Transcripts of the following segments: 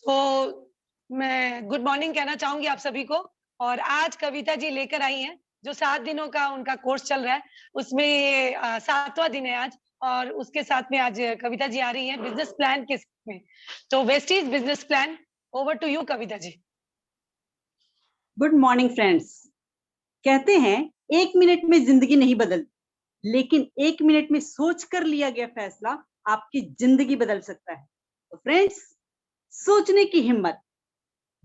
तो मैं good morning कहना चाहूंगी आप सभी को। और आज कविता जी लेकर आई हैं जो 7 दिनों का उनका कोर्स चल रहा है, उसमें ये 7वां दिन है आज। और उसके साथ में आज कविता जी आ रही हैं बिजनेस प्लान के साथ में। तो Vestige business plan, over to you Kavita ji. Good morning friends. कहते हैं 1 मिनट में जिंदगी नहीं बदलती, लेकिन 1 मिनट में सोच कर लिया गया फैसला आपकी जिंदगी बदल सकता है। तो फ्रेंड्स, सोचने की हिम्मत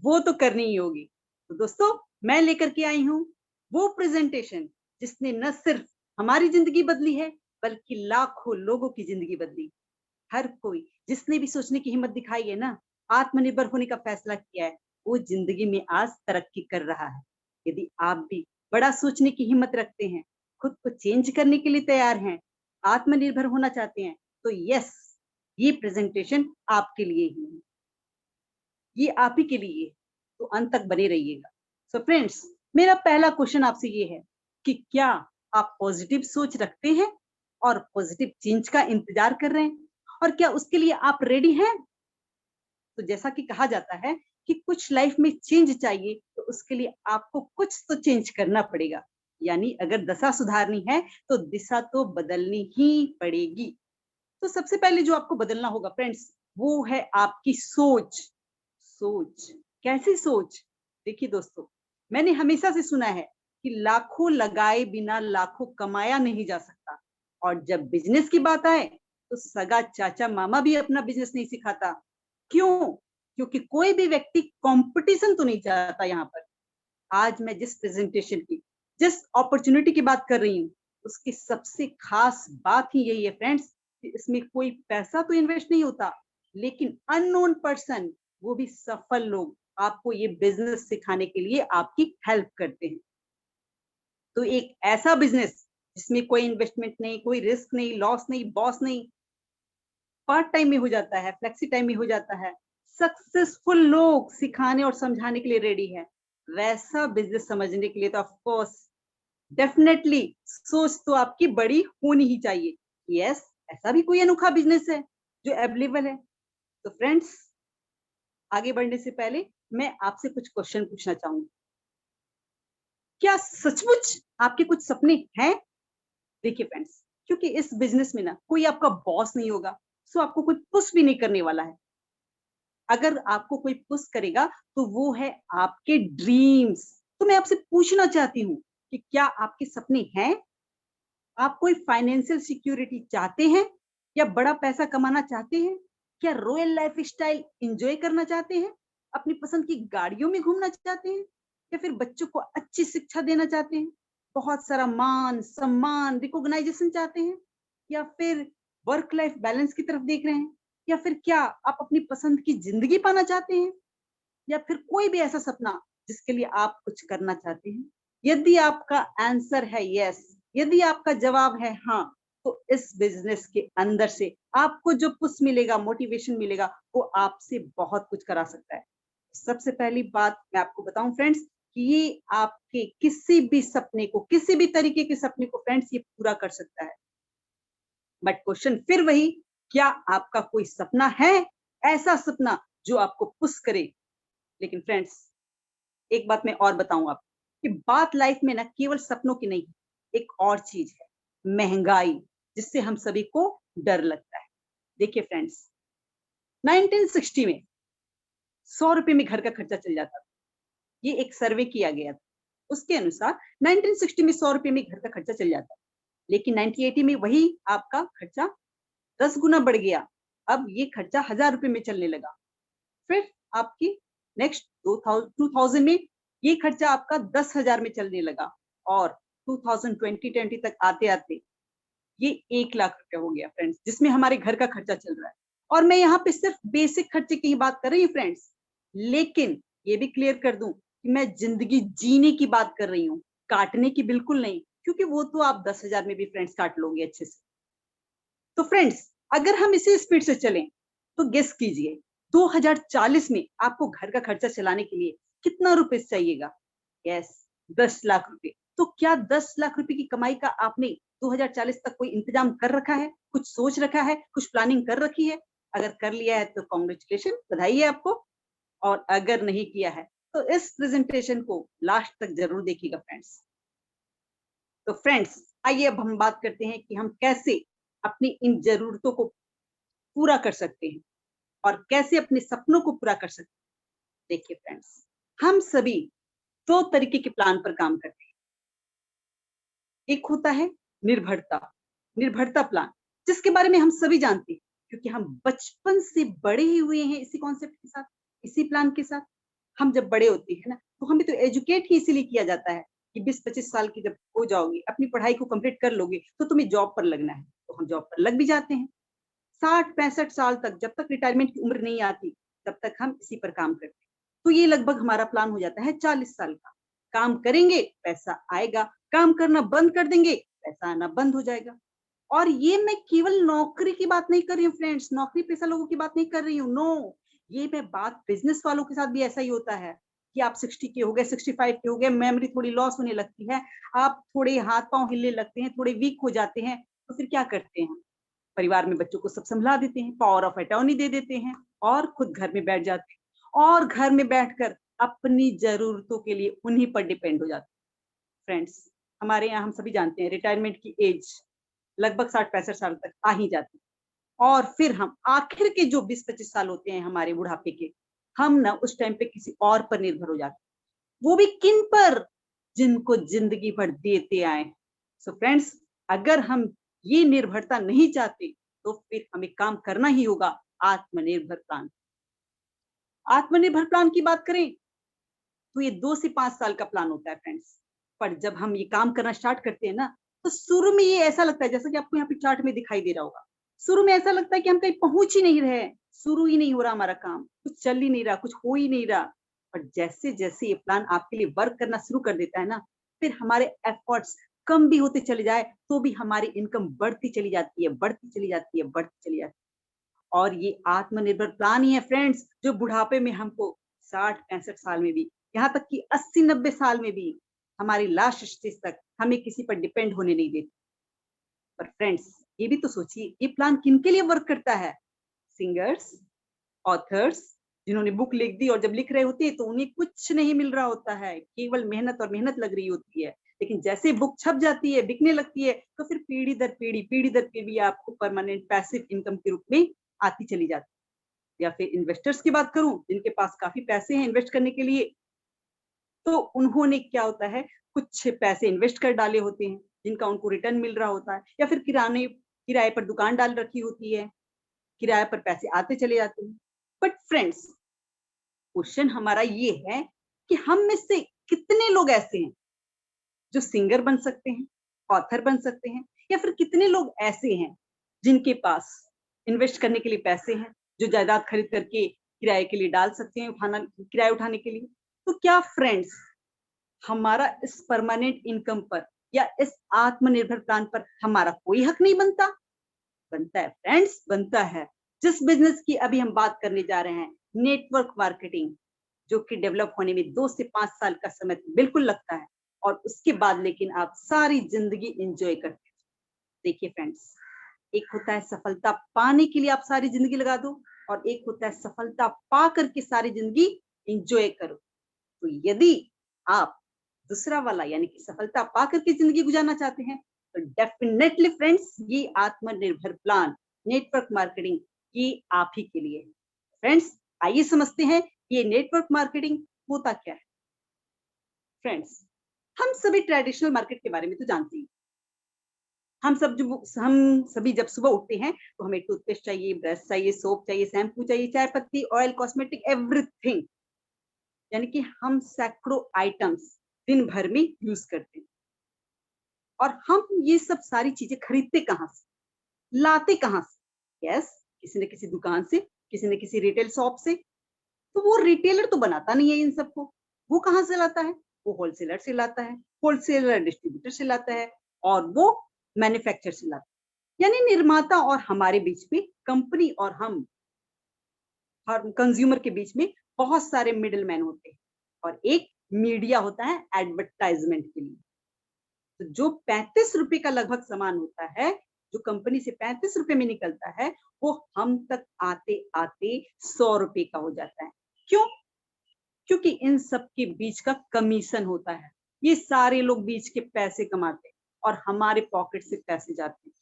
वो तो करनी ही होगी। तो दोस्तों, मैं लेकर के आई हूँ वो प्रेजेंटेशन जिसने न सिर्फ हमारी जिंदगी बदली है, बल्कि लाखों लोगों की जिंदगी बदली। हर कोई जिसने भी सोचने की हिम्मत दिखाई है ना, आत्मनिर्भर होने का फैसला किया है, वो जिंदगी में आज तरक्की कर रहा है। यदि आप भी बड़ा सोचने की हिम्मत रखते हैं, खुद को चेंज करने के लिए तैयार हैं, आत्मनिर्भर होना चाहते हैं, तो यस, ये प्रेजेंटेशन आपके लिए ही है, ये आप ही के लिए है। तो अंत तक बने रहिएगा। सो फ्रेंड्स, मेरा पहला क्वेश्चन आपसे ये है कि क्या आप पॉजिटिव सोच रखते हैं और पॉजिटिव चेंज का इंतजार कर रहे हैं, और क्या उसके लिए आप रेडी हैं? तो जैसा कि कहा जाता है कि कुछ लाइफ में चेंज चाहिए, तो उसके लिए आपको कुछ तो चेंज करना पड़ेगा। यानी अगर दशा सुधारनी है तो दिशा तो बदलनी ही पड़ेगी। तो सबसे पहले जो आपको बदलना होगा फ्रेंड्स, वो है आपकी सोच। सोच, कैसी सोच? देखिए दोस्तों, मैंने हमेशा से सुना है कि लाखों लगाए बिना लाखों कमाया नहीं जा सकता। और जब बिजनेस की बात आए तो सगा चाचा मामा भी अपना बिजनेस नहीं सिखाता। क्यों? क्योंकि कोई भी व्यक्ति कंपटीशन तो नहीं चाहता। यहाँ पर आज मैं जिस प्रेजेंटेशन की, जिस अपॉर्चुनिटी की बात कर रही हूँ, उसकी सबसे खास बात ही यही है फ्रेंड्स कि इसमें कोई पैसा तो इन्वेस्ट नहीं होता, लेकिन अननोन पर्सन, वो भी सफल लोग, आपको ये बिजनेस सिखाने के लिए आपकी हेल्प करते हैं। तो एक ऐसा बिजनेस जिसमें कोई इन्वेस्टमेंट नहीं, कोई रिस्क नहीं, लॉस नहीं, बॉस नहीं, पार्ट टाइम में हो जाता है, फ्लेक्सी टाइम में हो जाता है, सक्सेसफुल लोग सिखाने और समझाने के लिए रेडी है, वैसा बिजनेस समझने के लिए तो ऑफ कोर्स डेफिनेटली सोच तो आपकी बड़ी होनी ही चाहिए। यस, ऐसा भी कोई अनोखा बिजनेस है जो अवेलेबल है। तो फ्रेंड्स, आगे बढ़ने से पहले मैं आपसे कुछ क्वेश्चन पूछना चाहूंगी। क्या सचमुच आपके कुछ सपने हैं? देखिए फ्रेंड्स, क्योंकि इस बिजनेस में ना कोई आपका बॉस नहीं होगा, सो आपको कोई पुश भी नहीं करने वाला है। अगर आपको कोई पुश करेगा तो वो है आपके ड्रीम्स। तो मैं आपसे पूछना चाहती हूँ कि क्या आपके सपने हैं? आप कोई फाइनेंशियल सिक्योरिटी चाहते हैं, या बड़ा पैसा कमाना चाहते हैं? क्या रॉयल लाइफ स्टाइल एंजॉय करना चाहते हैं? अपनी पसंद की गाड़ियों में घूमना चाहते हैं, या फिर बच्चों को अच्छी शिक्षा देना चाहते हैं, बहुत सारा मान सम्मान रिकॉग्नाइजेशन चाहते हैं, या फिर वर्क लाइफ बैलेंस की तरफ देख रहे हैं, या फिर क्या आप अपनी पसंद की जिंदगी पाना चाहते हैं, या फिर कोई भी ऐसा सपना जिसके लिए आप कुछ करना चाहते हैं? यदि आपका आंसर है यस, यदि आपका जवाब है हाँ, तो इस बिजनेस के अंदर से आपको जो पुश मिलेगा, मोटिवेशन मिलेगा, वो आपसे बहुत कुछ करा सकता है। सबसे पहली बात मैं आपको बताऊं फ्रेंड्स कि ये आपके किसी भी सपने को, किसी भी तरीके के सपने को फ्रेंड्स ये पूरा कर सकता है। बट क्वेश्चन फिर वही, क्या आपका कोई सपना है, ऐसा सपना जो आपको पुश करे? लेकिन फ्रेंड्स, एक बात मैं और बताऊं आपको कि बात लाइफ में ना केवल सपनों की नहीं, एक और चीज है, महंगाई, जिससे हम सभी को डर लगता है। देखिए फ्रेंड्स, 1960 में 100 रुपए में घर का खर्चा चल जाता था। ये एक सर्वे किया गया था, उसके अनुसार 1960 में 100 रुपए में घर का खर्चा चल जाता, लेकिन 1980 में वही आपका खर्चा 10 गुना बढ़ गया। अब ये खर्चा 1000 रुपए में चलने लगा। फिर आपकी नेक्स्ट 2000 में ये खर्चा आपका 10,000 में चलने लगा, और 2020 तक आते आते ये 1 लाख रुपया हो गया फ्रेंड्स, जिसमें हमारे घर का खर्चा चल रहा है। और मैं यहाँ पे सिर्फ बेसिक खर्चे की ही बात कर रही हूँ फ्रेंड्स, लेकिन ये भी क्लियर कर दूं कि मैं जिंदगी जीने की बात कर रही हूँ, काटने की बिल्कुल नहीं, क्योंकि वो तो आप 10,000 में भी फ्रेंड्स काट लोगे अच्छे से। तो फ्रेंड्स, अगर हम इसी स्पीड से चलें तो गेस कीजिए 2040 में आपको घर का खर्चा चलाने के लिए कितना रुपए चाहिएगा? यस, 10 लाख रुपए। तो क्या 10 लाख रुपए की कमाई का आपने 2040 तक कोई इंतजाम कर रखा है, कुछ सोच रखा है, कुछ प्लानिंग कर रखी है? अगर कर लिया है तो कॉन्ग्रेचुलेशन, बधाई है आपको, और अगर नहीं किया है तो इस प्रेजेंटेशन को लास्ट तक जरूर देखिएगा फ्रेंड्स। तो फ्रेंड्स, आइए अब हम बात करते हैं कि हम कैसे अपनी इन जरूरतों को पूरा कर सकते हैं और कैसे अपने सपनों को पूरा कर सकते हैं। देखिए फ्रेंड्स, हम सभी दो तरीके के प्लान पर काम करते हैं। एक होता है निर्भरता, निर्भरता प्लान, जिसके बारे में हम सभी जानते हैं क्योंकि हम बचपन से बड़े ही हुए हैं इसी कॉन्सेप्ट के साथ, इसी प्लान के साथ। हम जब बड़े होते हैं ना, तो हमें तो एजुकेट ही इसीलिए किया जाता है कि 20-25 साल की जब हो जाओगे, अपनी पढ़ाई को कंप्लीट कर लोगे, तो तुम्हें जॉब पर लगना है। तो हम जॉब पर लग भी जाते हैं। 60-65 साल तक, जब तक रिटायरमेंट की उम्र नहीं आती, तब तक हम इसी पर काम करते हैं। तो ये लगभग हमारा प्लान हो जाता है 40 साल का। काम करेंगे, पैसा आएगा, काम करना बंद कर देंगे, पैसा आना बंद हो जाएगा। और ये मैं केवल नौकरी की बात नहीं कर रही हूँ फ्रेंड्स, नौकरी पेशा लोगों की बात नहीं कर रही हूँ, नो। ये मैं बात बिजनेस वालों के साथ भी ऐसा ही होता है कि आप 60 के हो गए, 65 के हो गए, मेमोरी थोड़ी लॉस होने लगती है, आप थोड़े हाथ पांव हिलने लगते हैं, थोड़े वीक हो जाते हैं, तो फिर क्या करते हैं? परिवार में बच्चों को सब संभला देते हैं, पावर ऑफ अटॉर्नी दे देते हैं और खुद घर में बैठ जाते हैं और घर में बैठकर अपनी जरूरतों के लिए उन्हीं पर डिपेंड हो जाते हैं। फ्रेंड्स, हमारे यहाँ हम सभी जानते हैं रिटायरमेंट की एज लगभग 60-65 साल तक आ ही जाती है और फिर हम आखिर के जो 20-25 साल होते हैं हमारे बुढ़ापे के, हम ना उस टाइम पे किसी और पर निर्भर हो जाते हैं। वो भी किन पर? जिनको जिंदगी भर देते आए। सो फ्रेंड्स, अगर हम ये निर्भरता नहीं चाहते तो फिर हमें काम करना ही होगा आत्मनिर्भर प्लान। आत्मनिर्भर प्लान की बात करें तो ये 2 से 5 साल का प्लान होता है फ्रेंड्स। पर जब हम ये काम करना स्टार्ट करते हैं ना, तो शुरू में ये ऐसा लगता है, जैसा कि आपको यहाँ पे चार्ट में दिखाई दे रहा होगा, शुरू में ऐसा लगता है कि हम कहीं पहुंच ही नहीं रहे, शुरू ही नहीं हो रहा हमारा काम, कुछ चल ही नहीं रहा, कुछ हो ही नहीं रहा। पर जैसे जैसे ये प्लान आपके लिए वर्क करना शुरू कर देता है ना, फिर हमारे एफर्ट्स कम भी होते चले जाए तो भी हमारी इनकम बढ़ती चली जाती है, बढ़ती चली जाती है, बढ़ती चली जाती है। और ये आत्मनिर्भर प्लान ही है फ्रेंड्स, जो बुढ़ापे में हमको 60-65 साल में भी, यहाँ तक कि 80-90 साल में भी, हमारी लास्ट स्टेज तक हमें किसी पर डिपेंड होने नहीं देती। पर फ्रेंड्स, ये भी तो सोचिए, ये प्लान किनके लिए वर्क करता है? सिंगर्स, ऑथर्स, जिन्होंने बुक लिख दी और जब लिख रहे होते हैं तो उन्हें कुछ नहीं मिल रहा होता है, केवल मेहनत और मेहनत लग रही होती है। लेकिन जैसे बुक छप जाती है, बिकने लगती है, तो फिर पीढ़ी दर पीढ़ी आपको परमानेंट पैसिव इनकम के रूप में आती चली जाती है। या फिर इन्वेस्टर्स की बात करूं, जिनके पास काफी पैसे हैं इन्वेस्ट करने के लिए, तो उन्होंने क्या होता है, कुछ पैसे इन्वेस्ट कर डाले होते हैं जिनका उनको रिटर्न मिल रहा होता है, या फिर किराए पर दुकान डाल रखी होती है, किराए पर पैसे आते चले जाते हैं। बट फ्रेंड्स, क्वेश्चन हमारा ये है कि हम में से कितने लोग ऐसे हैं जो सिंगर बन सकते हैं, ऑथर बन सकते हैं, या फिर कितने लोग ऐसे हैं जिनके पास इन्वेस्ट करने के लिए पैसे हैं, जो जायदाद खरीद करके किराए के लिए डाल सकते हैं, किराया उठाने के लिए। तो क्या फ्रेंड्स, हमारा इस परमानेंट इनकम पर या इस आत्मनिर्भर प्लान पर हमारा कोई हक नहीं बनता? बनता है फ्रेंड्स, बनता है। जिस बिजनेस की अभी हम बात करने जा रहे हैं, नेटवर्क मार्केटिंग, जो कि डेवलप होने में 2 से 5 साल का समय बिल्कुल लगता है और उसके बाद लेकिन आप सारी जिंदगी एंजॉय करते हैं। देखिए फ्रेंड्स, एक होता है सफलता पाने के लिए आप सारी जिंदगी लगा दो, और एक होता है सफलता पा करके सारी जिंदगी एंजॉय करो। तो यदि आप दूसरा वाला यानी कि सफलता पा करके जिंदगी गुजारना चाहते हैं, तो डेफिनेटली फ्रेंड्स, ये आत्मनिर्भर प्लान, नेटवर्क मार्केटिंग, ये आप ही के लिए। फ्रेंड्स, आइए समझते हैं ये नेटवर्क मार्केटिंग होता क्या है। फ्रेंड्स, हम सभी ट्रेडिशनल मार्केट के बारे में तो जानते हैं। हम सभी जब सुबह उठते हैं तो हमें टूथपेस्ट चाहिए, ब्रश चाहिए, सोप चाहिए, शैम्पू चाहिए, चाय पत्ती, ऑयल, कॉस्मेटिक, एवरीथिंग, यानी कि हम सैकड़ों आइटम्स दिन भर में यूज करते हैं। और हम ये सब सारी चीजें खरीदते कहाँ से, लाते कहाँ से? यस, किसी न किसी दुकान से, किसी न किसी रिटेल शॉप से। तो वो रिटेलर तो बनाता नहीं है इन सबको, वो कहाँ से लाता है? वो होलसेलर से लाता है, होलसेलर डिस्ट्रीब्यूटर से लाता है, और वो मैन्युफैक्चरर से लाता है। यानी निर्माता और हमारे बीच में, कंपनी और हम हर कंज्यूमर के बीच में बहुत सारे मिडिल मैन होते हैं, और एक मीडिया होता है एडवर्टाइजमेंट के लिए। तो जो 35 रुपए का लगभग सामान होता है, जो कंपनी से 35 रुपए में निकलता है वो हम तक आते आते 100 रुपए का हो जाता है। क्यों? क्योंकि इन सब के बीच का कमीशन होता है। ये सारे लोग बीच के पैसे कमाते हैं और हमारे पॉकेट से पैसे जाते हैं।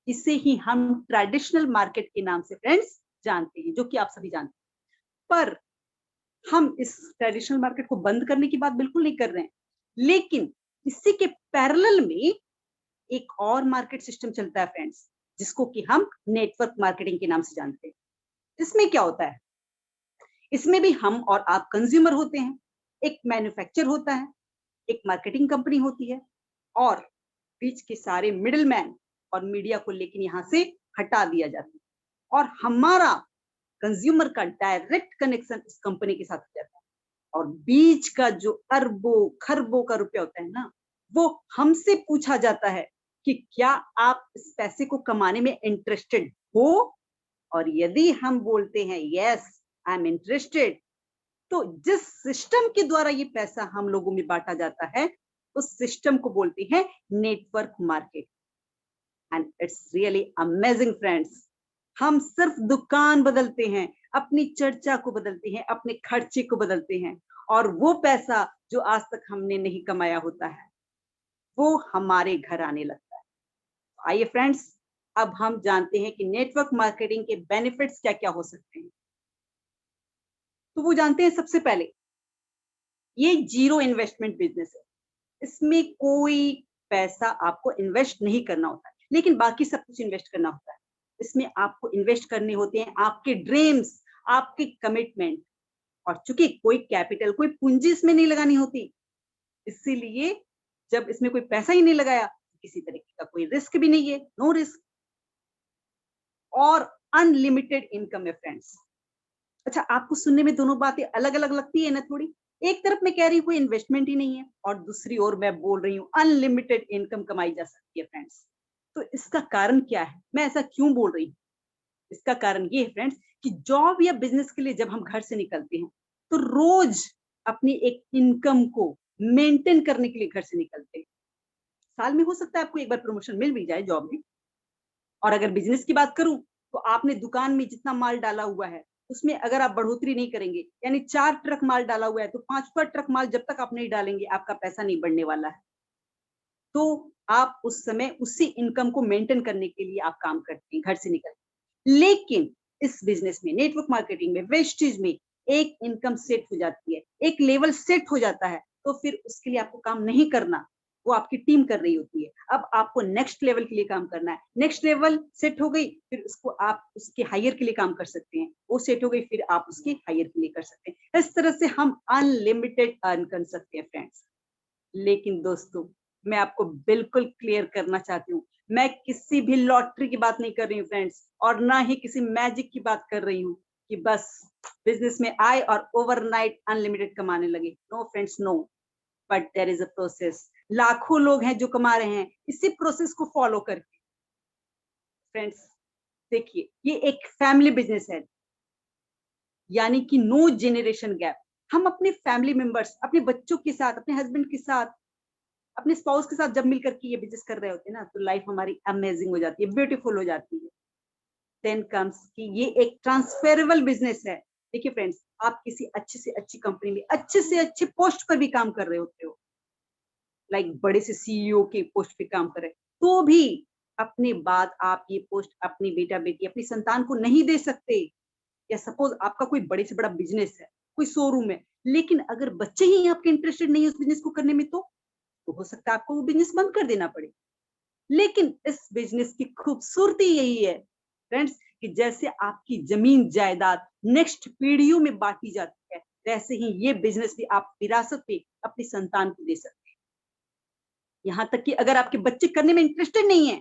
इसे ही हम ट्रेडिशनल मार्केट के नाम से फ्रेंड्स जानते हैं, जो कि आप सभी जानते हैं। पर हम इस ट्रेडिशनल मार्केट को बंद करने की बात बिल्कुल नहीं कर रहे हैं, लेकिन इसी के पैरेलल में एक और मार्केट सिस्टम चलता है फ्रेंड्स, जिसको कि हम नेटवर्क मार्केटिंग के नाम से जानते हैं। इसमें क्या होता है? इसमें भी हम और आप कंज्यूमर होते हैं, एक मैन्युफैक्चर होता है, एक मार्केटिंग कंपनी होती है और बीच के सारे मिडलमैन और मीडिया को लेकिन यहाँ से हटा दिया जाता है और हमारा कंज्यूमर का डायरेक्ट कनेक्शन इस कंपनी के साथ हो जाता है और बीच का जो अरबों खरबों का रुपया होता है ना, वो हमसे पूछा जाता है कि क्या आप इस पैसे को कमाने में इंटरेस्टेड हो? और यदि हम बोलते हैं यस आई एम इंटरेस्टेड, तो जिस सिस्टम के द्वारा ये पैसा हम लोगों में बांटा जाता है उस सिस्टम को बोलते हैं network market. And it's really amazing friends. हम सिर्फ दुकान बदलते हैं, अपनी चर्चा को बदलते हैं, अपने खर्चे को बदलते हैं और वो पैसा जो आज तक हमने नहीं कमाया होता है वो हमारे घर आने लगता है। आइए फ्रेंड्स, अब हम जानते हैं कि नेटवर्क मार्केटिंग के बेनिफिट्स क्या क्या हो सकते हैं। तो वो जानते हैं, सबसे पहले ये जीरो इन्वेस्टमेंट बिजनेस है। इसमें कोई पैसा आपको इन्वेस्ट नहीं करना होता है, लेकिन बाकी सब कुछ इन्वेस्ट करना होता है। इसमें आपको इन्वेस्ट करने होते हैं आपके ड्रीम्स, आपके कमिटमेंट, और चूंकि कोई कैपिटल, कोई पूंजी इसमें नहीं लगानी होती, इसीलिए जब इसमें कोई पैसा ही नहीं लगाया, किसी तरीके का कोई रिस्क भी नहीं है, नो रिस्क, और अनलिमिटेड इनकम है फ्रेंड्स। अच्छा, आपको सुनने में दोनों बातें अलग अलग लगती है ना थोड़ी। एक तरफ मैं कह रही हूँ कोई इन्वेस्टमेंट ही नहीं है और दूसरी ओर मैं बोल रही हूँ अनलिमिटेड इनकम कमाई जा सकती है फ्रेंड्स। तो इसका कारण क्या है, मैं ऐसा क्यों बोल रही हूँ? इसका कारण ये है फ्रेंड्स कि जॉब या बिजनेस के लिए जब हम घर से निकलते हैं तो रोज अपनी एक इनकम को मेंटेन करने के लिए घर से निकलते हैं। साल में हो सकता है आपको एक बार प्रमोशन मिल भी जाए जॉब में, और अगर बिजनेस की बात करूं तो आपने दुकान में जितना माल डाला हुआ है उसमें अगर आप बढ़ोतरी नहीं करेंगे, यानी 4 ट्रक माल डाला हुआ है तो 5वां ट्रक माल जब तक आप नहीं डालेंगे आपका पैसा नहीं बढ़ने वाला है। तो आप उस समय उसी इनकम को मेंटेन करने के लिए आप काम करते हैं घर से निकल। लेकिन इस बिजनेस में, नेटवर्क मार्केटिंग में, वेस्टेज में एक इनकम सेट हो जाती है, एक लेवल सेट हो जाता है, तो फिर उसके लिए आपको काम नहीं करना, वो आपकी टीम कर रही होती है। अब आपको नेक्स्ट लेवल के लिए काम करना है, नेक्स्ट लेवल सेट हो गई, फिर उसको आप उसके हायर के लिए काम कर सकते हैं, वो सेट हो गई, फिर आप उसके हायर के लिए कर सकते हैं। इस तरह से हम अनलिमिटेड अर्न कर सकते हैं फ्रेंड्स। लेकिन दोस्तों, मैं आपको बिल्कुल क्लियर करना चाहती हूँ, मैं किसी भी लॉटरी की बात नहीं कर रही हूँ फ्रेंड्स, और ना ही किसी मैजिक की बात कर रही हूँ कि बस बिजनेस में आए और ओवरनाइट अनलिमिटेड कमाने लगे। No friends, no, but there is a process. लाखों लोग हैं जो कमा रहे हैं इसी प्रोसेस को फॉलो करके। फ्रेंड्स देखिए, ये एक फैमिली बिजनेस है, यानी कि नो जनरेशन गैप। हम अपने फैमिली मेंबर्स, अपने बच्चों के साथ, अपने हस्बैंड के साथ, अपने स्पाउस के साथ जब मिलकर के ये बिजनेस कर रहे होते हैं ना, तो लाइफ हमारी अमेजिंग हो जाती है, ब्यूटीफुल हो जाती है। देन कम्स कि ये एक ट्रांसफरेबल बिजनेस है। देखिए फ्रेंड्स, आप किसी अच्छी से अच्छी कंपनी में अच्छे से अच्छे पोस्ट पर भी काम कर रहे होते हो, लाइक बड़े से सीईओ के पोस्ट पे काम कर रहे, तो भी अपने बाद आप ये पोस्ट अपनी बेटा बेटी, अपनी संतान को नहीं दे सकते। या सपोज आपका कोई बड़े से बड़ा बिजनेस है, कोई शोरूम है, लेकिन अगर बच्चे ही आपके इंटरेस्टेड नहीं है उस बिजनेस को करने में, तो हो सकता है आपको वो बिजनेस बंद कर देना पड़े। लेकिन इस बिजनेस की खूबसूरती यही है फ्रेंड्स कि जैसे आपकी जमीन जायदाद नेक्स्ट पीढ़ियों में बांटी जाती है, वैसे ही ये बिजनेस भी आप विरासत पे अपनी संतान को दे सकते हैं। यहाँ तक कि अगर आपके बच्चे करने में इंटरेस्टेड नहीं है,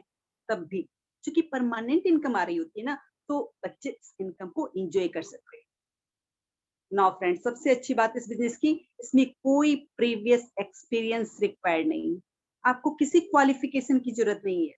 तब भी क्योंकि परमानेंट इनकम आ रही होती है ना, तो बच्चे इस इनकम को एंजॉय कर सकते हैं। नाउ फ्रेंड्स, सबसे अच्छी बात इस बिजनेस की, इसमें कोई प्रीवियस एक्सपीरियंस रिक्वायर्ड नहीं है। आपको किसी क्वालिफिकेशन की जरूरत नहीं है।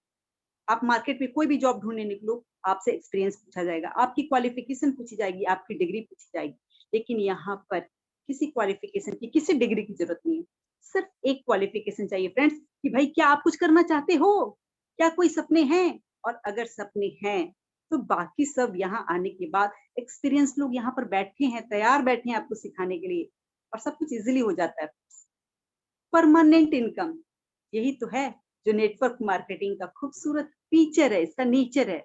आप मार्केट में कोई भी जॉब ढूंढने निकलो, आपसे एक्सपीरियंस पूछा जाएगा, आपकी क्वालिफिकेशन पूछी जाएगी, आपकी डिग्री पूछी जाएगी। लेकिन यहाँ पर किसी क्वालिफिकेशन की, किसी डिग्री की जरूरत नहीं है। सिर्फ एक क्वालिफिकेशन चाहिए फ्रेंड्स कि भाई क्या आप कुछ करना चाहते हो, क्या कोई सपने हैं, और अगर सपने हैं तो बाकी सब यहाँ आने के बाद एक्सपीरियंस लोग यहाँ पर बैठे हैं, तैयार बैठे हैं आपको सिखाने के लिए, और सब कुछ इजीली हो जाता है। परमानेंट इनकम, यही तो है जो नेटवर्क मार्केटिंग का खूबसूरत फीचर है, इसका नेचर है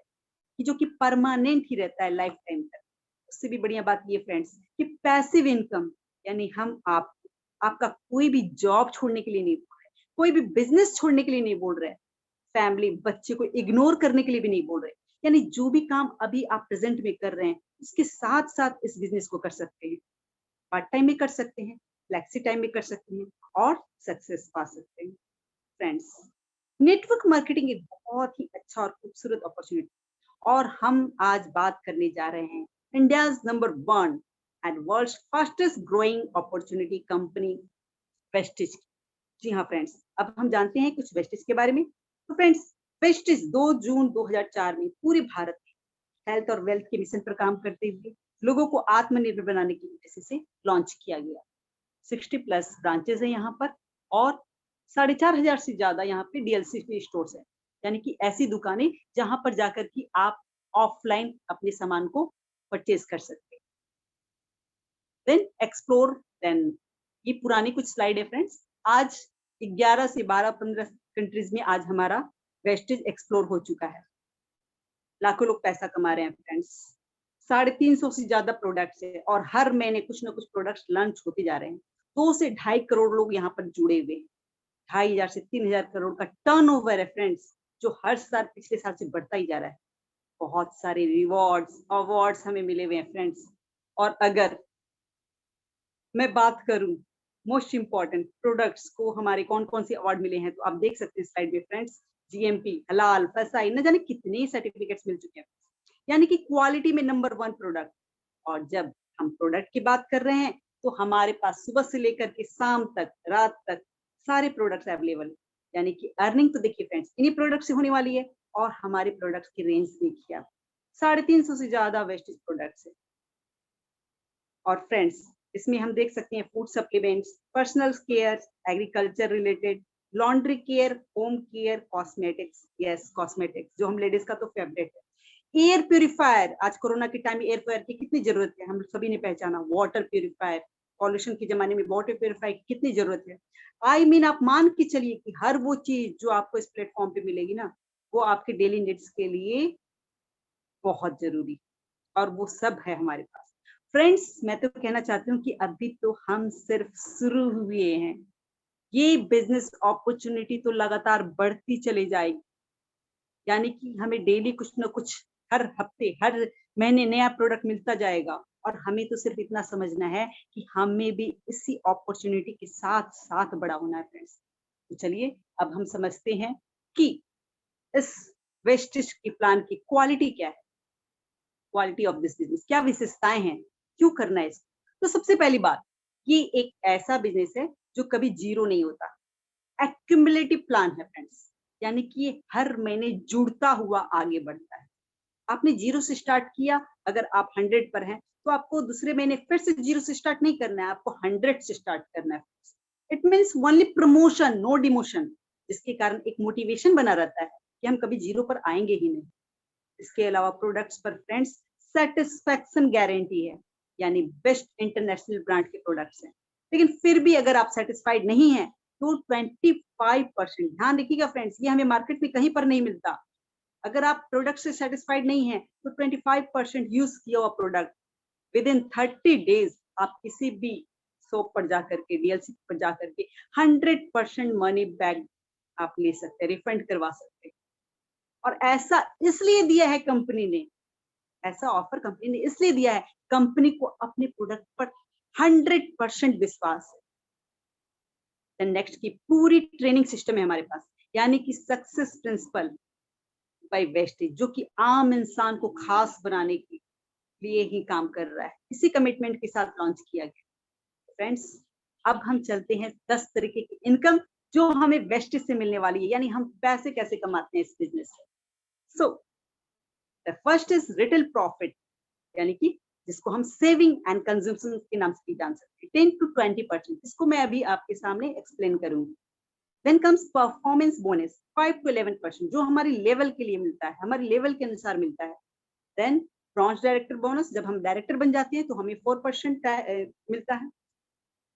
कि जो कि परमानेंट ही रहता है लाइफ टाइम तक। उससे भी बढ़िया बात ये फ्रेंड्स कि पैसिव इनकम, यानी हम आपका कोई भी जॉब छोड़ने के लिए नहीं बोल रहे, कोई भी बिजनेस छोड़ने के लिए नहीं बोल रहे, फैमिली बच्चे को इग्नोर करने के लिए भी नहीं बोल रहे, यानी जो भी काम अभी आप प्रेजेंट में कर रहे हैं उसके साथ साथ इस बिजनेस को कर सकते हैं, पार्ट टाइम में कर सकते हैं, फ्लेक्सी टाइम में कर सकते हैं और सक्सेस पा सकते हैं। फ्रेंड्स, नेटवर्क मार्केटिंग एक बहुत ही अच्छा और खूबसूरत अपॉर्चुनिटी, और हम आज बात करने जा रहे हैं India's number 1 and world's fastest growing opportunity company Vestige. जी हाँ फ्रेंड्स, अब हम जानते हैं कुछ वेस्टिज के बारे में। तो फ्रेंड्स, वेस्टिज 2 जून 2004 में पूरे भारत में हेल्थ और वेल्थ के मिशन पर काम करते हुए लोगों को आत्मनिर्भर बनाने के उद्देश्य से लॉन्च किया गया। 60+ ब्रांचेस है यहाँ पर, और 4,500 से ज्यादा यहाँ पे डीएलसी स्टोर्स है, यानी कि ऐसी दुकानें जहां पर जाकर कि आप ऑफलाइन अपने सामान को परचेज कर सकते हैं। देन एक्सप्लोर, देन ये पुरानी कुछ स्लाइड है फ्रेंड्स, आज 11 से 12-15 कंट्रीज में आज हमारा वेस्टेज एक्सप्लोर हो चुका है। लाखों लोग पैसा कमा रहे हैं फ्रेंड्स, 350 से ज्यादा प्रोडक्ट्स है, और हर महीने कुछ ना कुछ प्रोडक्ट्स लॉन्च होते जा रहे हैं। 2 से 2.5 करोड़ लोग यहाँ पर जुड़े हुए, 2,500 से 3,000 करोड़ का टर्नओवर है फ्रेंड्स, जो हर साल पिछले साल से बढ़ता ही जा रहा है। बहुत सारे रिवॉर्ड्स, अवार्ड्स हमें मिले हुए हैं फ्रेंड्स। और अगर मैं बात करूं मोस्ट इंपॉर्टेंट प्रोडक्ट्स को हमारे कौन कौन से अवार्ड मिले हैं, तो आप देख सकते हैं स्लाइड में फ्रेंड्स, जीएमपी, हलाल, फसाई, न जाने कितने सर्टिफिकेट्स मिल चुके हैं, यानी कि क्वालिटी में नंबर 1 प्रोडक्ट। और जब हम प्रोडक्ट की बात कर रहे हैं तो हमारे पास सुबह से लेकर के शाम तक, रात तक सारे प्रोडक्ट्स अवेलेबल है, यानी कि अर्निंग तो देखिए फ्रेंड्स इन्हीं प्रोडक्ट से होने वाली है। और हमारे प्रोडक्ट्स की रेंज देखिए आप, 350 से ज्यादा वेस्टेज प्रोडक्ट्स है। और फ्रेंड्स, इसमें हम देख सकते हैं food supplements, personal care, agriculture related, laundry care, home care, cosmetics, yes cosmetics जो हम लेडीज का तो फेवरेट है। एयर प्यूरिफायर, आज कोरोना के टाइम में एयर प्यूरिफायर की कितनी जरूरत है, हम सभी ने पहचाना। वाटर प्यूरिफायर, पॉल्यूशन के जमाने में वाटर प्यूरिफायर की कितनी जरूरत है। आई मीन आप मान के चलिए कि हर वो चीज जो आपको इस प्लेटफॉर्म पे मिलेगी ना, वो आपके डेली नीड्स के लिए बहुत जरूरी, और वो सब है हमारे पास। फ्रेंड्स, मैं तो कहना चाहती हूँ कि अभी तो हम सिर्फ शुरू हुए हैं, ये बिजनेस अपॉर्चुनिटी तो लगातार बढ़ती चली जाएगी, यानी कि हमें डेली कुछ ना कुछ, हर हफ्ते, हर महीने नया प्रोडक्ट मिलता जाएगा। और हमें तो सिर्फ इतना समझना है कि हमें भी इसी अपॉर्चुनिटी के साथ साथ बड़ा होना है फ्रेंड्स। तो चलिए अब हम समझते हैं कि इस वेस्टेज के प्लान की क्वालिटी क्या है, क्वालिटी ऑफ दिस बिजनेस, क्या विशेषताएं हैं, क्यों करना है इसको। तो सबसे पहली बात, ये एक ऐसा बिजनेस है जो कभी जीरो नहीं होता, एक्यूमुलेटिव प्लान है फ्रेंड्स, यानी कि ये हर महीने जुड़ता हुआ आगे बढ़ता है। आपने जीरो से स्टार्ट किया, अगर आप 100 पर हैं तो आपको दूसरे महीने फिर से जीरो से स्टार्ट नहीं करना है, आपको 100 से स्टार्ट करना है। It means only promotion, no demotion, जिसके कारण एक मोटिवेशन बना रहता है कि हम कभी जीरो पर आएंगे ही नहीं। इसके अलावा प्रोडक्ट्स पर फ्रेंड्स सेटिस्फैक्शन गारंटी है, यानी बेस्ट इंटरनेशनल ब्रांड के प्रोडक्ट्स हैं। लेकिन फिर भी अगर आप सेटिस्फाइड नहीं हैं तो 25%, ध्यान रखिएगा फ्रेंड्स, ये हमें मार्केट में कहीं पर नहीं मिलता। अगर आप प्रोडक्ट से सेटिस्फाइड नहीं है तो 25% यूज किया हुआ प्रोडक्ट विद इन 30 डेज आप किसी भी शॉप पर जाकर के, डीएलसी पर जाकर के 100% मनी बैक आप ले सकते हैं, रिफंड करवा सकते हैं। और ऐसा इसलिए दिया है कंपनी ने, ऐसा ऑफर कंपनी ने इसलिए दिया है, कंपनी को अपने प्रोडक्ट पर 100% विश्वास है। नेक्स्ट की पूरी ट्रेनिंग सिस्टम है हमारे पास, यानी कि सक्सेस प्रिंसिपल बाय वेस्टेज, जो कि आम इंसान को खास बनाने के लिए ही काम कर रहा है, इसी कमिटमेंट के साथ लॉन्च किया गया। फ्रेंड्स, अब हम चलते हैं 10 तरीके की इनकम जो हमें वेस्टेज से मिलने वाली है, यानी हम पैसे कैसे कमाते हैं इस बिजनेस से। So the first is retail profit, यानी कि जिसको हम सेविंग एंड कंजम्पशन के नाम से जान सकते हैं, 10 to 20%। इसको मैं अभी आपके सामने एक्सप्लेन करूंगी। Then comes performance bonus 5 to 11%, जो हमारी लेवल के लिए मिलता है, हमारी लेवल के अनुसार मिलता है। देन ब्रॉन्ज डायरेक्टर बोनस, जब हम डायरेक्टर बन जाते हैं तो हमें 4% मिलता है।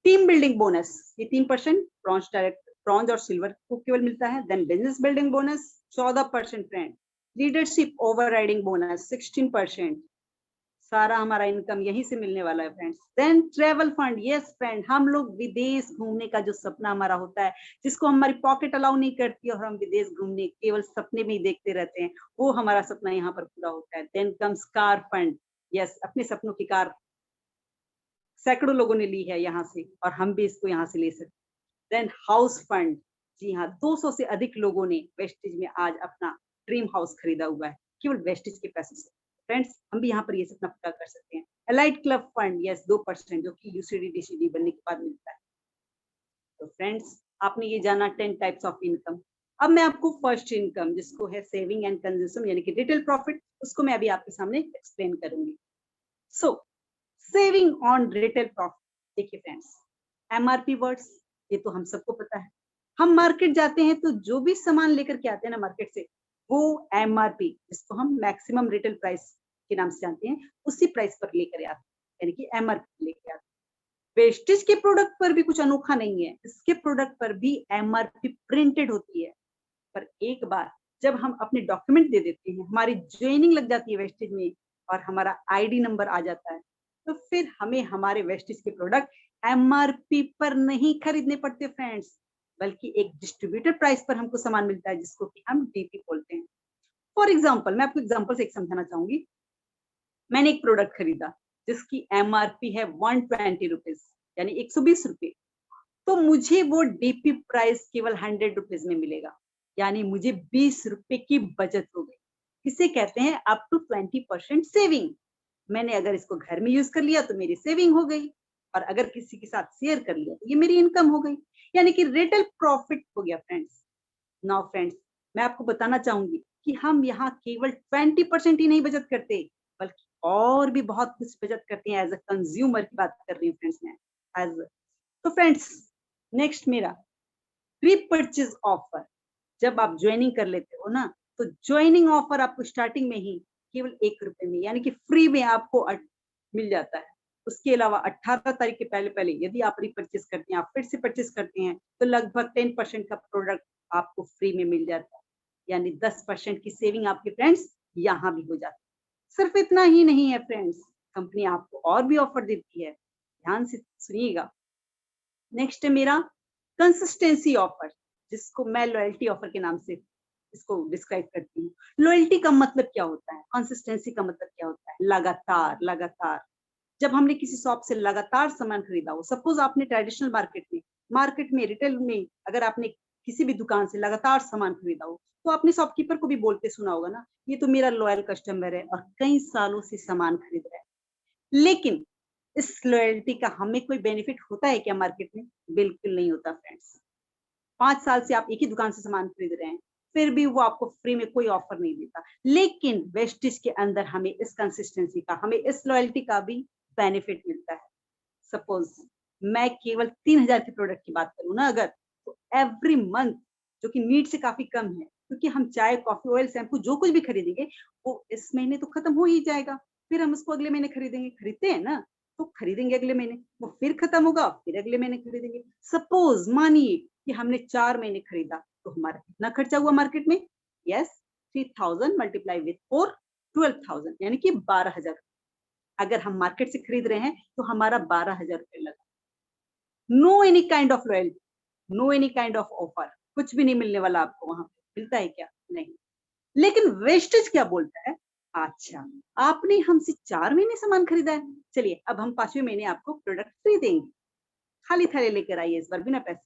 टीम बिल्डिंग बोनस, ये 3% ब्रॉन्ज और सिल्वर को केवल मिलता है। Then business building bonus 14% friend. Leadership overriding bonus 16%। सारा हमारा इनकम यहीं से मिलने वाला है friends. Then travel fund, yes friend, हम लोग विदेश घूमने का जो सपना हमारा होता है, जिसको हमारी पॉकेट अलाउ नहीं करती और हम विदेश घूमने केवल सपने में ही देखते रहते हैं, वो हमारा सपना यहाँ पर पूरा होता है। Then comes car fund, yes, अपने सपनों की कार सैकड़ों लोगों ने ली है यहाँ से और हम भी इसको यहाँ से ले सकते। देन हाउस फंड, जी हाँ, 200 से अधिक लोगों ने वेस्टेज में आज अपना ड्रीम हाउस खरीदा हुआ है केवल वेस्टेज के पैसे से। फ्रेंड्स, हम भी यहाँ पर ये सपना पूरा कर सकते हैं। एलाइट क्लब फंड, यस, 2%, जो कि यूसीडी डीसीडी बनने के बाद मिलता है। तो फ्रेंड्स, आपने ये जाना 10 टाइप्स ऑफ इनकम। अब मैं आपको फर्स्ट इनकम, जिसको है सेविंग एंड कंज्यूम यानी कि रिटेल प्रॉफिट, उसको मैं अभी आपके सामने एक्सप्लेन करूंगी। सो सेविंग ऑन रिटेल प्रॉफिट, देखिए फ्रेंड्स, एमआरपी वर्ड्स, ये तो हम सबको पता है। हम मार्केट जाते हैं तो जो भी सामान लेकर के आते हैं ना मार्केट से, वो एमआरपी, जिसको हम मैक्सिमम रिटेल प्राइस के नाम से जानते हैं, उसी प्राइस पर लेकर आते हैं, यानी कि एमआरपी लेकर आते हैं। वेस्टेज के प्रोडक्ट पर भी कुछ अनोखा नहीं है, इसके प्रोडक्ट पर भी एमआरपी प्रिंटेड होती है। पर एक बार जब हम अपने डॉक्यूमेंट दे देते हैं, हमारी ज्वाइनिंग लग जाती है वेस्टेज में और हमारा आईडी नंबर आ जाता है, तो फिर हमें हमारे वेस्टेज के प्रोडक्ट एमआरपी पर नहीं खरीदने पड़ते फ्रेंड्स, बल्कि एक डिस्ट्रीब्यूटर प्राइस पर हमको सामान मिलता है, जिसको कि हम डीपी बोलते हैं। फॉर एग्जाम्पल, मैं आपको एग्जाम्पल से एक समझाना चाहूंगी। मैंने एक प्रोडक्ट खरीदा जिसकी एमआरपी है 120 रुपीज, यानी 120 रुपए, तो मुझे वो डीपी प्राइस केवल 100 रुपीज में मिलेगा, यानी मुझे 20 रुपए की बचत हो गई। इसे कहते हैं अप टू 20% सेविंग। मैंने अगर इसको घर में यूज कर लिया तो मेरी सेविंग हो गई, और अगर किसी के साथ शेयर कर लिया तो ये मेरी इनकम हो गई, यानी कि रिटेल प्रॉफिट हो गया फ्रेंड्स। नाउ फ्रेंड्स, मैं आपको बताना चाहूंगी कि हम यहाँ केवल 20% ही नहीं बचत करते, बल्कि और भी बहुत कुछ बचत करते हैं। एज अ कंज्यूमर की बात कर रही हूँ फ्रेंड्स मैं, एज तो फ्रेंड्स, नेक्स्ट मेरा प्री परचेज ऑफर। जब आप ज्वाइनिंग कर लेते हो ना, तो ज्वाइनिंग ऑफर आपको स्टार्टिंग में ही केवल 1 रुपए में, यानी कि फ्री में आपको मिल जाता है। उसके अलावा 18 तारीख के पहले पहले यदि आप रिपर्चेज करते हैं, आप फिर से परचेज करते हैं, तो लगभग 10% का प्रोडक्ट आपको फ्री में मिल जाता है, यानी 10% की सेविंग आपके फ्रेंड्स यहाँ भी हो जाती है। सिर्फ इतना ही नहीं है फ्रेंड्स, कंपनी आपको और भी ऑफर देती है, ध्यान से सुनिएगा। नेक्स्ट है मेरा कंसिस्टेंसी ऑफर, जिसको मैं लॉयल्टी ऑफर के नाम से इसको डिस्क्राइब करती हूँ। लॉयल्टी का मतलब क्या होता है, कंसिस्टेंसी का मतलब क्या होता है, लगातार लगातार। जब हमने किसी शॉप से लगातार सामान खरीदा हो, सपोज आपने ट्रेडिशनल मार्केट में रिटेल में अगर आपने किसी भी दुकान से लगातार सामान खरीदा हो, तो आपने शॉपकीपर को भी बोलते सुना होगा ना, ये तो मेरा लॉयल कस्टमर है और कई सालों से सामान खरीद रहा है। लेकिन इस लॉयल्टी का हमें कोई बेनिफिट होता है क्या मार्केट में? बिल्कुल नहीं होता फ्रेंड्स। 5 साल से आप एक ही दुकान से सामान खरीद रहे हैं, फिर भी वो आपको फ्री में कोई ऑफर नहीं देता। लेकिन वेस्टेज के अंदर हमें इस कंसिस्टेंसी का, हमें इस लॉयल्टी का भी बेनिफिट मिलता है। सपोज मैं केवल 3000 के प्रोडक्ट की बात करूं ना अगर, तो एवरी मंथ, जो कि नीड से काफी कम है, क्योंकि हम चाय, कॉफी, ऑयल, शैम्पू जो कुछ भी खरीदेंगे वो इस महीने तो खत्म हो ही जाएगा, फिर हम उसको अगले महीने खरीदेंगे, खरीदते हैं ना, तो खरीदेंगे अगले महीने, वो फिर खत्म होगा, फिर अगले महीने खरीदेंगे। सपोज मानिए कि हमने 4 महीने खरीदा, तो हमारा कितना खर्चा हुआ मार्केट में? यस, 3000 मल्टीप्लाई विथ 4, 12,000, यानी कि 12,000। अगर हम मार्केट से खरीद रहे हैं तो हमारा 12,000 रुपए लगा। No any kind of loyalty, no any kind of offer, कुछ भी नहीं मिलने वाला आपको वहां पे। मिलता है क्या? नहीं। लेकिन वेस्टेज क्या बोलता है? अच्छा, आपने हमसे 4 महीने सामान खरीदा है, चलिए अब हम 5वें महीने आपको प्रोडक्ट फ्री देंगे, खाली थैले लेकर आइए इस बार बिना पैसे।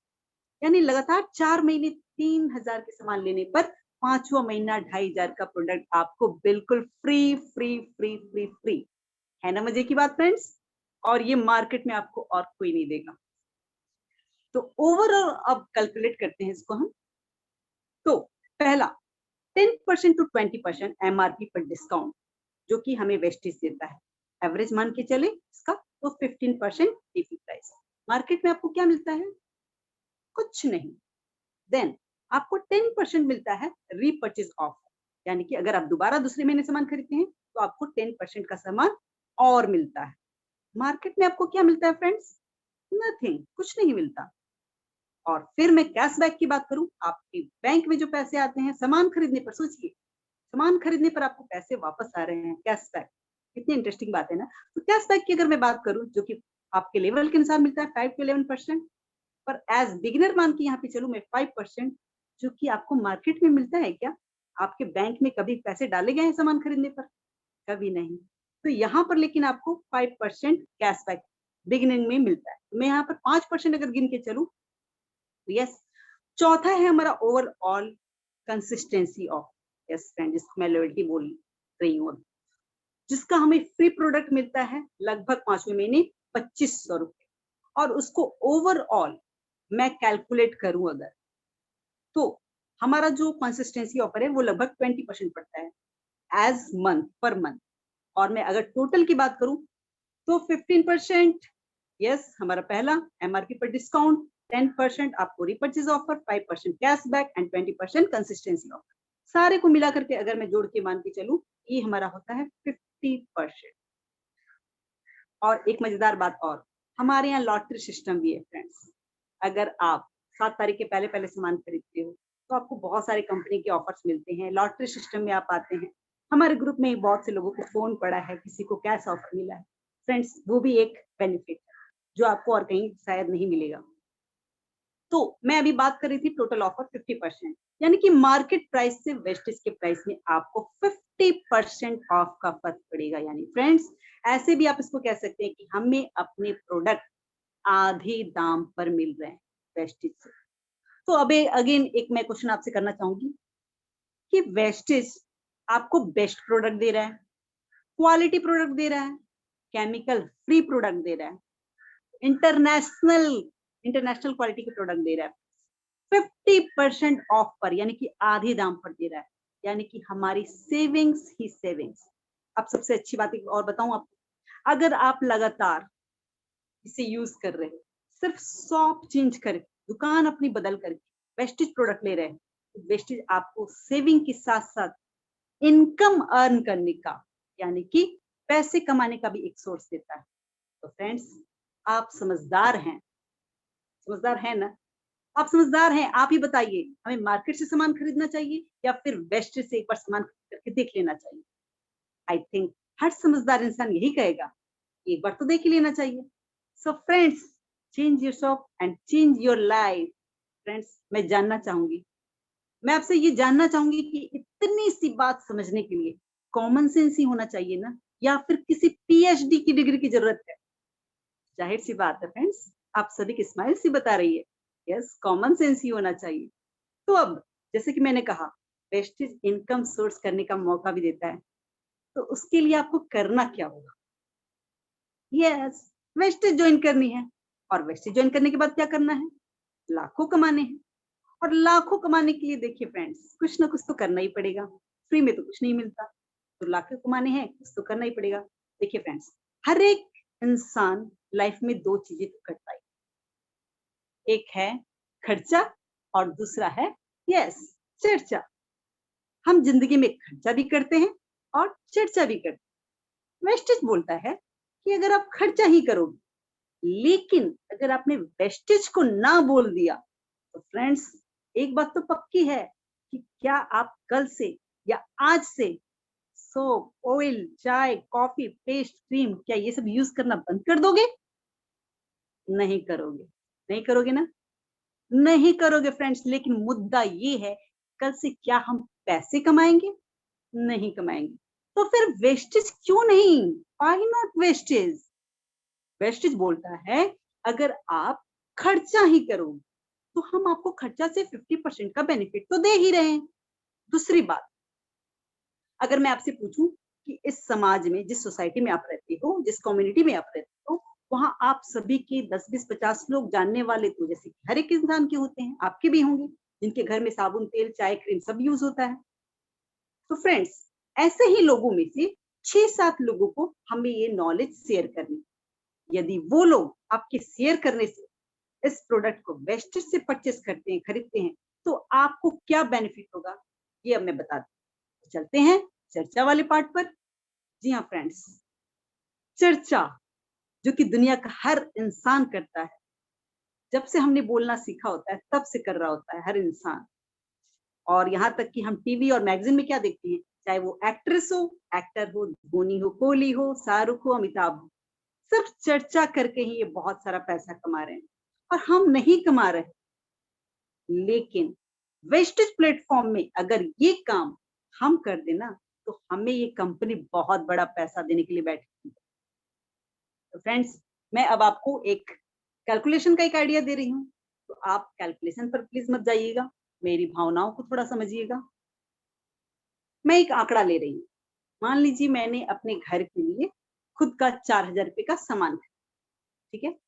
यानी लगातार 4 महीने 3000 के सामान लेने पर 5वां महीना 2500 का प्रोडक्ट आपको बिल्कुल free free free free free. है ना मजे की बात फ्रेंड्स? और ये मार्केट में आपको और कोई नहीं देगा। तो ओवरऑल अब कैलकुलेट करते हैं इसको हम। तो पहला 10% टू 20% एमआरपी पर डिस्काउंट, जो कि हमें वेस्टेज देता है। एवरेज मान के चले इसका तो 15% डीपी प्राइस। मार्केट में आपको क्या मिलता है? कुछ नहीं। देन आपको 10% मिलता है रीपर्चेज ऑफर, यानी कि अगर आप दोबारा दूसरे महीने सामान खरीदते हैं तो आपको 10% का सामान और मिलता है। मार्केट में आपको क्या मिलता है फ्रेंड्स? नथिंग, कुछ नहीं मिलता। और फिर मैं कैशबैक की बात करूं, आपके बैंक में जो पैसे आते हैं सामान खरीदने पर, सोचिए सामान खरीदने पर आपको पैसे वापस आ रहे हैं, कैशबैक। कितनी इंटरेस्टिंग बात है ना। तो कैशबैक की अगर मैं बात करूं, जो कि आपके लेवल के अनुसार मिलता है 5 to 11%, पर एज बिगिनर मान के यहाँ पे चलूं मैं 5%, जो कि आपको मार्केट में मिलता है क्या? आपके बैंक में कभी पैसे डाले गए हैं सामान खरीदने पर? कभी नहीं। तो यहाँ पर लेकिन आपको 5% कैशबैक बिगिनिंग में मिलता है। तो मैं यहाँ पर 5% अगर गिन के चलूं तो यस। चौथा है हमारा overall consistency of, yes friend, जिसको मैं लॉयल्टी बोल रही हूँ, जिसका हमें फ्री प्रोडक्ट मिलता है लगभग 5वें महीने 2500 रुपए, और उसको ओवरऑल मैं कैलकुलेट करूं अगर, तो हमारा जो कंसिस्टेंसी ऑफर है वो लगभग 20% पड़ता है एज मंथ पर मंथ। और मैं अगर टोटल की बात करूं तो 15%, यस, हमारा पहला एमआरपी पर डिस्काउंट, 10% आपको repurchase offer, 5% cashback and 20% consistency offer. सारे को मिला करके अगर मैं जोड़ के मान के चलूं, ये हमारा होता है 50%। और एक मजेदार बात और, हमारे यहाँ लॉटरी सिस्टम भी है फ्रेंड्स। अगर आप 7 तारीख के पहले पहले सामान खरीदते हो तो आपको बहुत सारे कंपनी के ऑफर्स मिलते हैं, लॉटरी सिस्टम में आप आते हैं। हमारे ग्रुप में बहुत से लोगों को फोन पड़ा है, किसी को कैश ऑफर मिला है फ्रेंड्स, वो भी एक बेनिफिट है जो आपको और कहीं शायद नहीं मिलेगा। तो मैं अभी बात कर रही थी टोटल ऑफर 50%, यानी कि मार्केट प्राइस से वेस्टेज के प्राइस में आपको 50% ऑफ का फर्क पड़ेगा। यानी फ्रेंड्स, ऐसे भी आप इसको कह सकते हैं कि हमें अपने प्रोडक्ट आधे दाम पर मिल रहे हैं वेस्टेज से। तो अबे अगेन एक मैं क्वेश्चन आपसे करना चाहूंगी कि वेस्टेज आपको बेस्ट प्रोडक्ट दे रहा है, क्वालिटी प्रोडक्ट दे रहा है, केमिकल फ्री प्रोडक्ट दे रहा है, इंटरनेशनल इंटरनेशनल क्वालिटी के प्रोडक्ट दे रहा है, 50% ऑफ पर, यानी कि आधे दाम पर दे रहा है, यानी कि हमारी सेविंग्स ही सेविंग्स। अब सबसे अच्छी बात एक और बताऊं आपको, अगर आप लगातार इसे यूज कर रहे हो, सिर्फ शॉप चेंज करके, दुकान अपनी बदल करके वेस्टेज प्रोडक्ट ले रहे हैं, तो वेस्टेज आपको सेविंग के साथ साथ इनकम अर्न करने का, यानी कि पैसे कमाने का भी एक सोर्स देता है। तो फ्रेंड्स, आप समझदार हैं ना? आप समझदार हैं, आप ही बताइए, हमें मार्केट से सामान खरीदना चाहिए या फिर वेस्टेज से एक बार सामान खरीद करके देख लेना चाहिए? आई थिंक हर समझदार इंसान यही कहेगा, एक बार तो देख ही लेना चाहिए। So friends, change yourself and change your life. Friends, मैं आपसे ये जानना चाहूंगी कि इतनी सी बात समझने के लिए कॉमन सेंस ही होना चाहिए ना, या फिर किसी पीएचडी की डिग्री की जरूरत है? जाहिर सी बात है फ्रेंड्स, आप सभी की स्माइल सी बता रही है, यस, कॉमन सेंस ही होना चाहिए। तो अब जैसे कि मैंने कहा, वेस्टेज इनकम सोर्स करने का मौका भी देता है, तो उसके लिए आपको करना क्या होगा? यस, वेस्टेज ज्वाइन करनी है, और वेस्टेज ज्वाइन करने के बाद क्या करना है? लाखों कमाने हैं। और लाखों कमाने के लिए देखिए फ्रेंड्स, कुछ ना कुछ तो करना ही पड़ेगा, फ्री में तो कुछ नहीं मिलता। तो लाखों कमाने हैं, कुछ तो करना ही पड़ेगा। देखिए फ्रेंड्स, हर एक इंसान लाइफ में 2 चीजें तो करता है, एक है खर्चा और दूसरा है यस चर्चा। हम जिंदगी में खर्चा भी करते हैं और चर्चा भी करते हैं। वेस्टेज बोलता है कि अगर आप खर्चा ही करोगे, लेकिन अगर आपने वेस्टेज को ना बोल दिया, तो फ्रेंड्स, एक बात तो पक्की है कि क्या आप कल से या आज से सोप, ऑयल, चाय, कॉफी, पेस्ट, क्रीम, क्या ये सब यूज करना बंद कर दोगे? नहीं करोगे, नहीं करोगे ना? नहीं करोगे फ्रेंड्स। लेकिन मुद्दा ये है, कल से क्या हम पैसे कमाएंगे? नहीं कमाएंगे। तो फिर वेस्टेज क्यों नहीं? Why not wastage? वेस्टेज बोलता है अगर आप खर्चा ही करोगे तो हम आपको खर्चा से 50% का बेनिफिट तो दे ही रहे हैं। दूसरी बात, अगर मैं आपसे पूछूं कि इस समाज में, जिस सोसाइटी में आप रहते हो, जिस कम्युनिटी में आप रहते हो, वहां आप सभी के 10, 20, 50 लोग जानने वाले तो जैसे हर एक इंसान के होते हैं, आपके भी होंगे, जिनके घर में साबुन, तेल, चाय, क्रीम सब यूज होता है। तो फ्रेंड्स, ऐसे ही लोगों में से 6-7 लोगों को हमें ये नॉलेज शेयर करनी। यदि वो लोग आपके शेयर करने से इस प्रोडक्ट को वेस्टेज से परचेस करते हैं, खरीदते हैं, तो आपको क्या बेनिफिट होगा ये अब मैं बता दूं। चलते हैं चर्चा वाले पार्ट पर। जी हाँ फ्रेंड्स, चर्चा जो कि दुनिया का हर इंसान करता है, जब से हमने बोलना सीखा होता है तब से कर रहा होता है हर इंसान। और यहाँ तक कि हम टीवी और मैगजीन में क्या देखते हैं, चाहे वो एक्ट्रेस हो, एक्टर हो, धोनी हो, कोहली हो, शाहरुख हो, अमिताभ हो, सिर्फ चर्चा करके ही ये बहुत सारा पैसा कमा रहे हैं और हम नहीं कमा रहे। लेकिन वेस्टेज प्लेटफॉर्म में अगर ये काम हम कर देना तो हमें ये कंपनी बहुत बड़ा पैसा देने के लिए बैठी है। तो फ्रेंड्स, मैं अब आपको एक कैलकुलेशन का एक आइडिया दे रही हूँ, तो आप कैलकुलेशन पर प्लीज मत जाइएगा, मेरी भावनाओं को थोड़ा समझिएगा। मैं एक आंकड़ा ले रही हूँ। मान लीजिए मैंने अपने घर के लिए खुद का 4,000 रुपए का सामान खरीदा, ठीक है।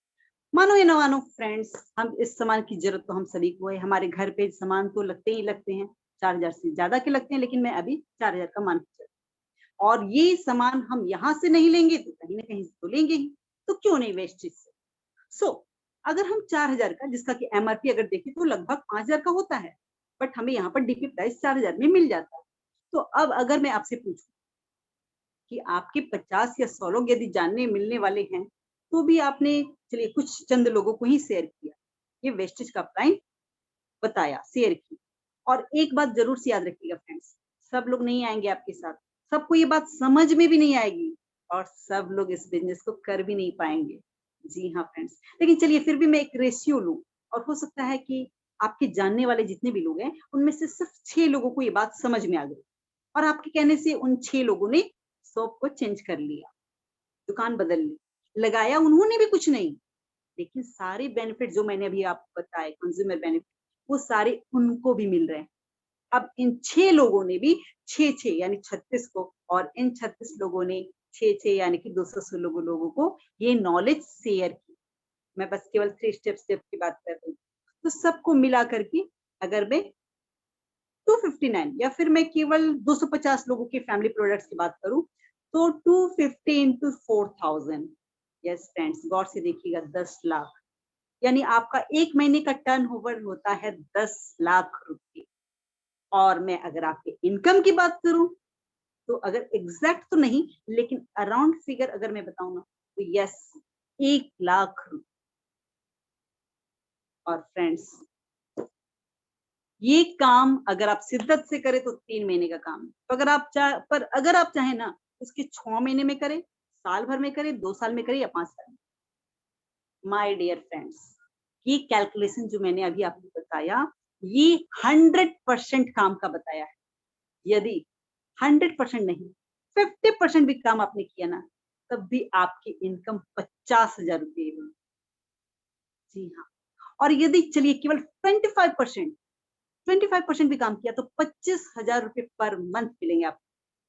मानो या ना मानो फ्रेंड्स, हम इस सामान की जरूरत तो हम सभी को है, हमारे घर पे सामान तो लगते ही लगते हैं, 4,000 से ज्यादा के लगते हैं, लेकिन मैं अभी 4,000 का मान के चलती हूँ। और ये सामान हम यहाँ से नहीं लेंगे तो कहीं ना कहीं से तो लेंगे ही, तो क्यों नहीं वेस्टेज से। सो अगर हम 4,000 का, जिसका कि एमआरपी अगर देखें तो लगभग 5,000 का होता है, बट हमें यहाँ पर डीपी प्राइस 4,000 में मिल जाता है। तो अब अगर मैं आपसे पूछूं कि आपके 50 या 100 लोग यदि जानने मिलने वाले हैं, तो भी आपने चलिए कुछ चंद लोगों को ही शेयर किया, ये वेस्टेज का प्राइम बताया, शेयर की। और एक बात जरूर से याद रखिएगा फ्रेंड्स, सब लोग नहीं आएंगे आपके साथ, सबको ये बात समझ में भी नहीं आएगी और सब लोग इस बिजनेस को कर भी नहीं पाएंगे। जी हाँ फ्रेंड्स, लेकिन चलिए फिर भी मैं एक रेशियो लूं, और हो सकता है कि आपके जानने वाले जितने भी लोग हैं उनमें से सिर्फ 6 लोगों को ये बात समझ में आ गई, और आपके कहने से उन 6 लोगों ने शॉप को चेंज कर लिया, दुकान बदल ली, लगाया उन्होंने भी कुछ नहीं, लेकिन सारे बेनिफिट जो मैंने अभी आपको बताए, कंज्यूमर बेनिफिट, वो सारे उनको भी मिल रहे हैं। अब इन 6 लोगों ने भी 6-6 यानी 36 को, और इन 36 लोगों ने 6-6 यानी कि 216 लोगों को ये नॉलेज शेयर की। मैं बस केवल 3 स्टेप की बात कर रही हूँ। तो सबको मिला करके अगर मैं 259 या फिर मैं केवल 250 लोगों के फैमिली प्रोडक्ट्स की बात करूं, तो 250 इंटू 4,000, यस फ्रेंड्स, गौर से देखिएगा, 10 लाख, यानी आपका एक महीने का टर्नओवर होता है 10 लाख रुपए। और मैं अगर आपके इनकम की बात करूं, तो अगर एग्जैक्ट तो नहीं लेकिन अराउंड फिगर अगर मैं बताऊं ना, तो यस, 1 लाख रुपए। और फ्रेंड्स, ये काम अगर आप शिद्दत से करें तो 3 महीने का काम है। तो अगर आप चाहें ना, उसके 6 महीने में करें, साल भर में करें, 2 साल में करें या 5 साल में। माय डियर फ्रेंड्स, ये कैलकुलेशन जो मैंने अभी आपको बताया, ये 100% काम का बताया है। यदि 100% नहीं, 50% भी काम आपने किया ना, तब भी आपकी इनकम 50,000 रुपये होगी। जी हाँ। और यदि चलिए केवल 25% भी काम किया तो 25,000 रुपये पर मंथ मिलेंगे आपको,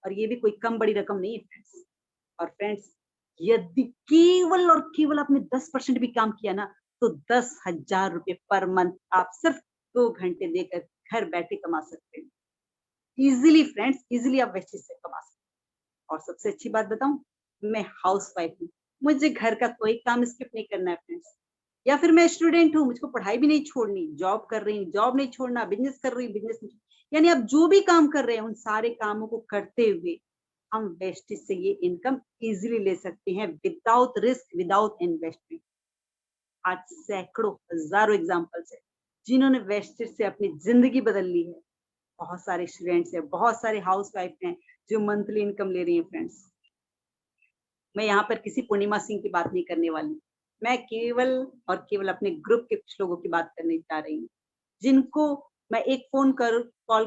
और ये भी कोई कम बड़ी रकम नहीं है फ्रेंड्स। और फ्रेंड्स, यदि केवल और केवल आपने 10% भी काम किया ना, तो 10,000 रुपये पर मंथ आप सिर्फ 2 घंटे देकर घर बैठे कमा सकते हैं। इजिली फ्रेंड्स, इजिली आप वेस्टेज से कमा सकते हैं। और सबसे अच्छी बात बताऊं, मैं हाउस वाइफ हूँ, मुझे घर का कोई काम स्किप नहीं करना है फ्रेंड्स। या फिर मैं स्टूडेंट हूँ, मुझको पढ़ाई भी नहीं छोड़नी, जॉब कर रही हूँ, जॉब नहीं छोड़ना, बिजनेस कर रही हूँ, बिजनेस नहीं, यानी आप जो भी काम कर रहे हैं उन सारे कामों को करते हुए हम वेस्टेज से ये इनकम इजीली ले सकते हैं, विदाउट रिस्क, विदाउट इन्वेस्टमेंट। आज सैकड़ों हजारों एग्जाम्पल्स है जिन्होंने वेस्टेज से अपनी जिंदगी बदल ली है। बहुत सारे स्टूडेंट्स हैं, बहुत सारे हाउस वाइफ हैं जो मंथली इनकम ले रही है फ्रेंड्स। मैं यहाँ पर किसी पूर्णिमा सिंह की बात नहीं करने वाली, मैं केवल और केवल अपने ग्रुप के कुछ लोगों की बात करने जा रही हूँ, जिनको मैं एक कॉल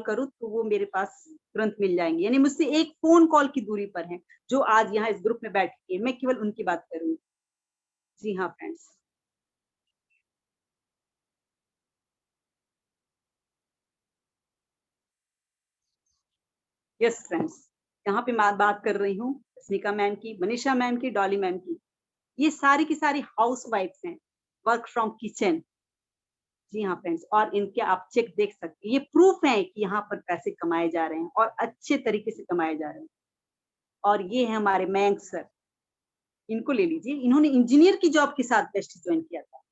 करूँ तो वो मेरे पास तुरंत मिल जाएंगे, यानी मुझसे एक फोन कॉल की दूरी पर हैं, जो आज यहाँ इस ग्रुप में बैठी है। मैं केवल उनकी बात करूंगी। जी हाँ फ्रेंड्स, यस फ्रेंड्स, यहाँ पे मैं बात कर रही हूँ स्निका मैम की, मनीषा मैम की, डॉली मैम की। ये सारी की सारी हाउस वाइफ्स हैं, वर्क फ्रॉम किचन। जी हाँ फ्रेंड्स, और इनके आप चेक देख सकते हैं, ये प्रूफ है कि यहाँ पर पैसे कमाए जा रहे हैं और अच्छे तरीके से कमाए जा रहे हैं। और ये है हमारे मयंक सर, इनको ले लीजिए, इन्होंने इंजीनियर की जॉब के साथ वेस्टेज ज्वाइन किया था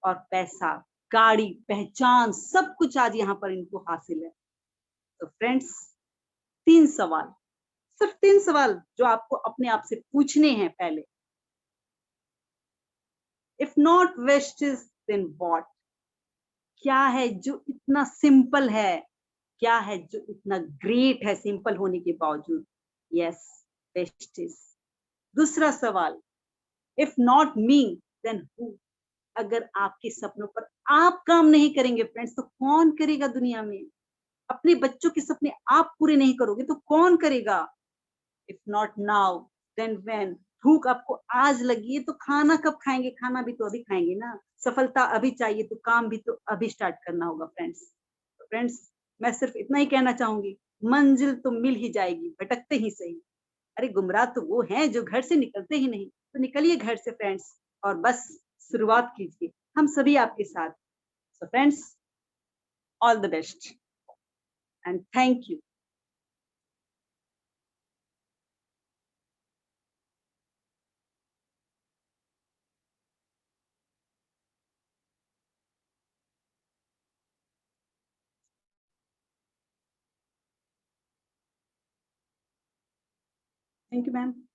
और पैसा गाड़ी, पहचान, सब कुछ आज यहाँ पर इनको हासिल है। तो फ्रेंड्स, 3 सवाल, सिर्फ 3 सवाल जो आपको अपने आप से पूछने हैं पहले। If not Vestige then what? क्या है जो इतना सिंपल है? क्या है जो इतना ग्रेट है सिंपल होने के बावजूद? Yes, Vestige. दूसरा सवाल, if not me then who? अगर आपके सपनों पर आप काम नहीं करेंगे फ्रेंड्स, तो कौन करेगा दुनिया में? अपने बच्चों के सपने आप पूरे नहीं करोगे तो कौन करेगा? If not now then when? भूख आपको आज लगी है तो खाना कब खाएंगे? खाना भी तो अभी खाएंगे ना। सफलता अभी चाहिए तो काम भी तो अभी स्टार्ट करना होगा फ्रेंड्स। तो फ्रेंड्स, मैं सिर्फ इतना ही कहना चाहूंगी, मंजिल तो मिल ही जाएगी, भटकते ही सही। अरे गुमराह तो वो हैं जो घर से निकलते ही नहीं। तो निकलिए घर से फ्रेंड्स, और बस शुरुआत कीजिए, हम सभी आपके साथ। So friends, all the best and thank you. Thank you ma'am.